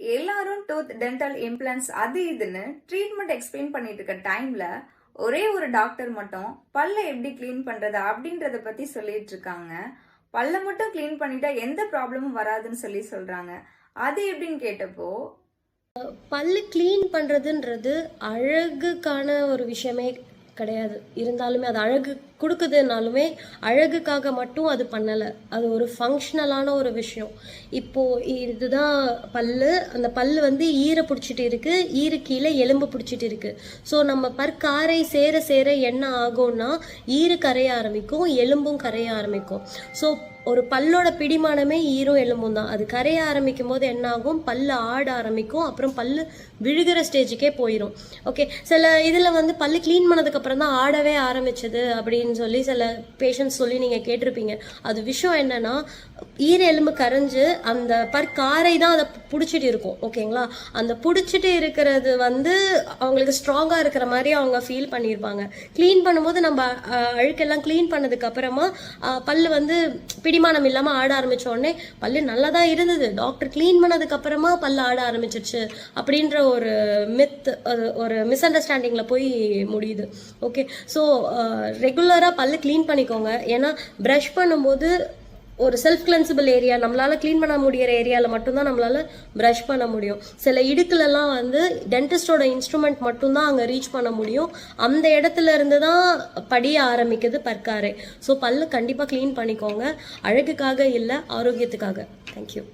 எல்லாரும் tooth dental implants அது இதுன்னு ட்ரீட்மெண்ட் எக்ஸ்பிளைன் பண்ணிட்டு இருக்க டைம்ல ஒரே ஒரு டாக்டர் மட்டும் பல்ல எப்படி கிளீன் பண்றது அப்படின்றத பத்தி சொல்லிட்டு இருக்காங்க. பல்ல மட்டும் கிளீன் பண்ணிட்டா எந்த ப்ராப்ளமும் வராதுன்னு சொல்றாங்க. அது எப்படின்னு கேட்டப்போ, பல்லு கிளீன் பண்ணுறதுன்றது அழகுக்கான ஒரு விஷயமே கிடையாது. இருந்தாலுமே அது அழகு கொடுக்குதுனாலுமே அழகுக்காக மட்டும் அது பண்ணலை. அது ஒரு ஃபங்க்ஷனலான ஒரு விஷயம். இப்போது இதுதான் பல்லு. அந்த பல்லு வந்து ஈரை பிடிச்சிட்டு இருக்குது, ஈரு கீழே எலும்பு பிடிச்சிட்டு இருக்குது. ஸோ நம்ம பற்காரை சேர சேர என்ன ஆகும்னா ஈரு கரைய ஆரம்பிக்கும், எலும்பும் கரைய ஆரம்பிக்கும். ஸோ ஒரு பல்லோட பிடிமானமே ஈரும் எலும்பும் தான். அது கரைய ஆரம்பிக்கும் போது என்ன ஆகும், பல்லு ஆட ஆரம்பிக்கும், அப்புறம் பல்லு விழுகிற ஸ்டேஜுக்கே போயிடும். ஓகே, சில இதில் வந்து பல்லு க்ளீன் பண்ணதுக்கு அப்புறம் தான் ஆடவே ஆரம்பிச்சது அப்படின்னு சொல்லி சில பேஷண்ட்ஸ் சொல்லி நீங்கள் கேட்டிருப்பீங்க. அது விஷயம் என்னன்னா, ஈர எலும்பு கரைஞ்சு அந்த பற்காரை தான் அதை பிடிச்சிட்டு இருக்கும். ஓகேங்களா, அந்த பிடிச்சிட்டு இருக்கிறது வந்து அவங்களுக்கு ஸ்ட்ராங்காக இருக்கிற மாதிரி அவங்க ஃபீல் பண்ணியிருப்பாங்க. க்ளீன் பண்ணும்போது நம்ம அழுக்கெல்லாம் க்ளீன் பண்ணதுக்கு அப்புறமா பல்லு வந்து பிடிமானம் இல்லாமல் ஆட ஆரம்பிச்ச உடனே பல்லு நல்லா தான் இருந்தது, டாக்டர் க்ளீன் பண்ணதுக்கு அப்புறமா பல்லு ஆட ஆரம்பிச்சிருச்சு அப்படின்ற ஒரு மித், ஒரு மிஸ் அண்டர்ஸ்டாண்டிங்கில் போய் முடியுது. ஓகே, ஸோ ரெகுலராக பல்லு க்ளீன் பண்ணிக்கோங்க. ஏன்னா ப்ரஷ் பண்ணும்போது ஒரு செல்ஃப் கிளென்சிபிள் ஏரியா, நம்மளால் க்ளீன் பண்ண முடிகிற ஏரியாவில் மட்டும்தான் நம்மளால் ப்ரஷ் பண்ண முடியும். சில இடுக்குலலாம் வந்து டென்டிஸ்டோட இன்ஸ்ட்ருமெண்ட் மட்டும்தான் அங்கே ரீச் பண்ண முடியும். அந்த இடத்துல இருந்து தான் படிய ஆரம்பிக்குது பற்காரை. ஸோ பல்லு கண்டிப்பாக க்ளீன் பண்ணிக்கோங்க, அழகுக்காக இல்லை, ஆரோக்கியத்துக்காக. தேங்க்யூ.